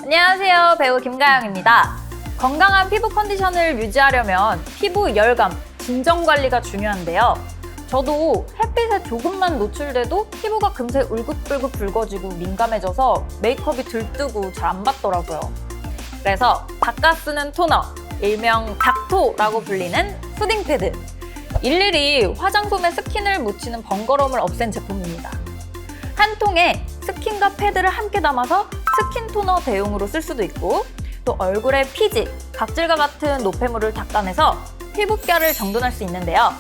안녕하세요. 배우 김가영입니다. 건강한 피부 컨디션을 유지하려면 피부 열감, 진정 관리가 중요한데요. 저도 햇빛에 조금만 노출돼도 피부가 금세 울긋불긋 붉어지고 민감해져서 메이크업이 들뜨고 잘 안 받더라고요. 그래서 닦아 쓰는 토너, 일명 닥토라고 불리는 수딩 패드. 일일이 화장솜에 스킨을 묻히는 번거로움을 없앤 제품입니다. 한 통에 스킨과 패드를 함께 담아서 스킨 토너 대용으로 쓸 수도 있고, 또 얼굴의 피지, 각질과 같은 노폐물을 닦아내서 피부결을 정돈할 수 있는데요.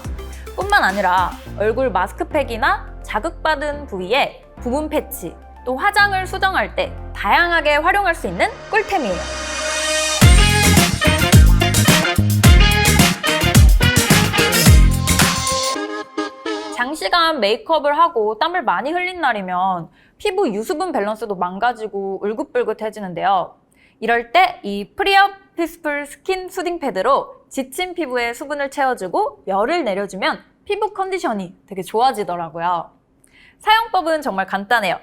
뿐만 아니라 얼굴 마스크팩이나 자극받은 부위에 부분 패치, 또 화장을 수정할 때 다양하게 활용할 수 있는 꿀템이에요. 장시간 메이크업을 하고 땀을 많이 흘린 날이면 피부 유수분 밸런스도 망가지고 울긋불긋해지는데요. 이럴 때 이 프리어 피스풀 스킨 수딩 패드로 지친 피부에 수분을 채워주고 열을 내려주면 피부 컨디션이 되게 좋아지더라고요. 사용법은 정말 간단해요.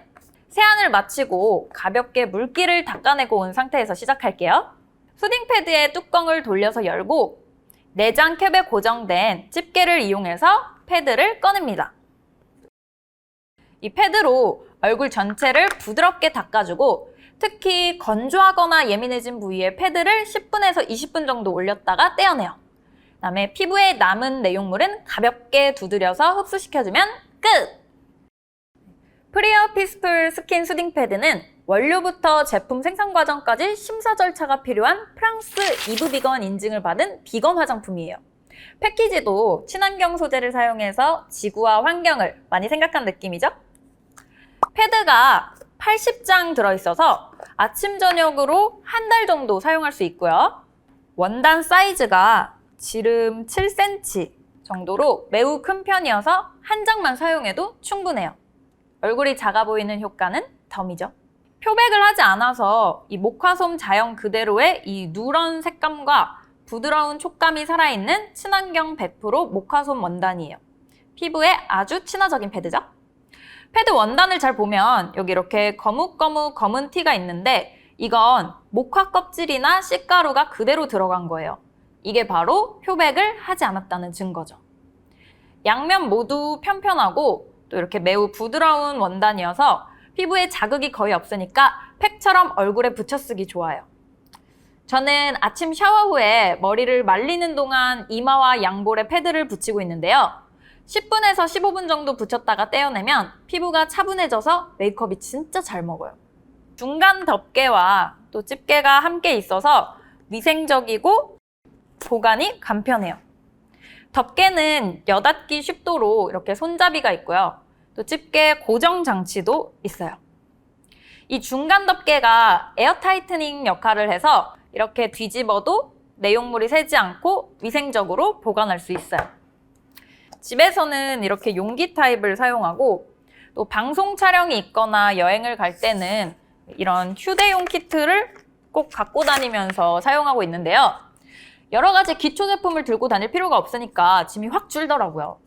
세안을 마치고 가볍게 물기를 닦아내고 온 상태에서 시작할게요. 수딩 패드의 뚜껑을 돌려서 열고 내장 캡에 고정된 집게를 이용해서 패드를 꺼냅니다. 이 패드로 얼굴 전체를 부드럽게 닦아주고, 특히 건조하거나 예민해진 부위에 패드를 10분에서 20분 정도 올렸다가 떼어내요. 그다음에 피부에 남은 내용물은 가볍게 두드려서 흡수시켜주면 끝! 프리어 피스풀 스킨 수딩 패드는 원료부터 제품 생산 과정까지 심사 절차가 필요한 프랑스 이브 비건 인증을 받은 비건 화장품이에요. 패키지도 친환경 소재를 사용해서 지구와 환경을 많이 생각한 느낌이죠? 패드가 80장 들어있어서 아침, 저녁으로 한 달 정도 사용할 수 있고요. 원단 사이즈가 지름 7cm 정도로 매우 큰 편이어서 한 장만 사용해도 충분해요. 얼굴이 작아 보이는 효과는 덤이죠. 표백을 하지 않아서 이 모카솜 자연 그대로의 이 누런 색감과 부드러운 촉감이 살아있는 친환경 100% 모카솜 원단이에요. 피부에 아주 친화적인 패드죠. 패드 원단을 잘 보면 여기 이렇게 거뭇거뭇 검은 티가 있는데, 이건 모카 껍질이나 씨가루가 그대로 들어간 거예요. 이게 바로 표백을 하지 않았다는 증거죠. 양면 모두 편편하고 또 이렇게 매우 부드러운 원단이어서 피부에 자극이 거의 없으니까 팩처럼 얼굴에 붙여 쓰기 좋아요. 저는 아침 샤워 후에 머리를 말리는 동안 이마와 양볼에 패드를 붙이고 있는데요. 10분에서 15분 정도 붙였다가 떼어내면 피부가 차분해져서 메이크업이 진짜 잘 먹어요. 중간 덮개와 또 집게가 함께 있어서 위생적이고 보관이 간편해요. 덮개는 여닫기 쉽도록 이렇게 손잡이가 있고요. 또 집게 고정 장치도 있어요. 이 중간 덮개가 에어 타이트닝 역할을 해서 이렇게 뒤집어도 내용물이 새지 않고 위생적으로 보관할 수 있어요. 집에서는 이렇게 용기 타입을 사용하고, 또 방송 촬영이 있거나 여행을 갈 때는 이런 휴대용 키트를 꼭 갖고 다니면서 사용하고 있는데요. 여러 가지 기초 제품을 들고 다닐 필요가 없으니까 짐이 확 줄더라고요.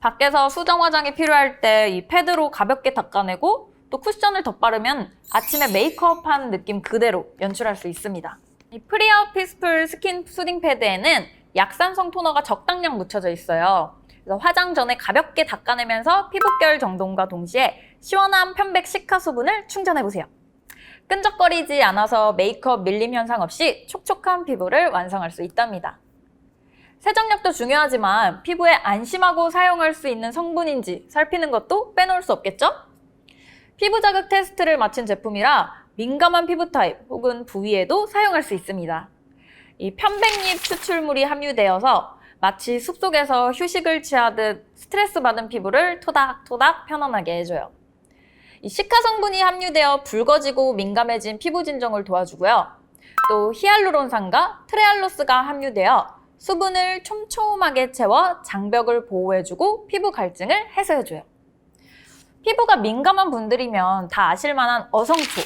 밖에서 수정 화장이 필요할 때 이 패드로 가볍게 닦아내고, 또 쿠션을 덧바르면 아침에 메이크업한 느낌 그대로 연출할 수 있습니다. 이 프리어 피스풀 스킨 수딩 패드에는 약산성 토너가 적당량 묻혀져 있어요. 그래서 화장 전에 가볍게 닦아내면서 피부결 정돈과 동시에 시원한 편백 시카 수분을 충전해보세요. 끈적거리지 않아서 메이크업 밀림 현상 없이 촉촉한 피부를 완성할 수 있답니다. 세정력도 중요하지만 피부에 안심하고 사용할 수 있는 성분인지 살피는 것도 빼놓을 수 없겠죠? 피부 자극 테스트를 마친 제품이라 민감한 피부 타입 혹은 부위에도 사용할 수 있습니다. 이 편백잎 추출물이 함유되어서 마치 숲속에서 휴식을 취하듯 스트레스 받은 피부를 토닥토닥 편안하게 해줘요. 이 시카 성분이 함유되어 붉어지고 민감해진 피부 진정을 도와주고요. 또 히알루론산과 트레알로스가 함유되어 수분을 촘촘하게 채워 장벽을 보호해주고 피부 갈증을 해소해줘요. 피부가 민감한 분들이면 다 아실만한 어성초.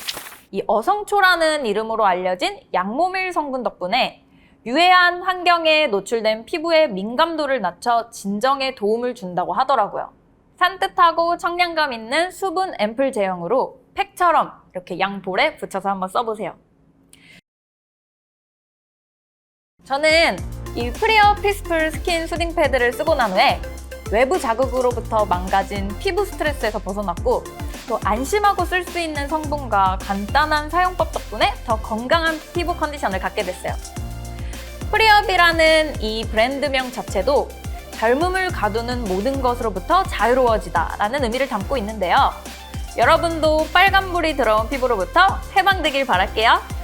이 어성초라는 이름으로 알려진 양모밀 성분 덕분에 유해한 환경에 노출된 피부의 민감도를 낮춰 진정에 도움을 준다고 하더라고요. 산뜻하고 청량감 있는 수분 앰플 제형으로 팩처럼 이렇게 양볼에 붙여서 한번 써보세요. 저는 이 프리어 피스풀 스킨 수딩 패드를 쓰고 난 후에 외부 자극으로부터 망가진 피부 스트레스에서 벗어났고 또 안심하고 쓸 수 있는 성분과 간단한 사용법 덕분에 더 건강한 피부 컨디션을 갖게 됐어요. 프리업이라는 이 브랜드명 자체도 젊음을 가두는 모든 것으로부터 자유로워지다 라는 의미를 담고 있는데요. 여러분도 빨간불이 들어온 피부로부터 해방되길 바랄게요.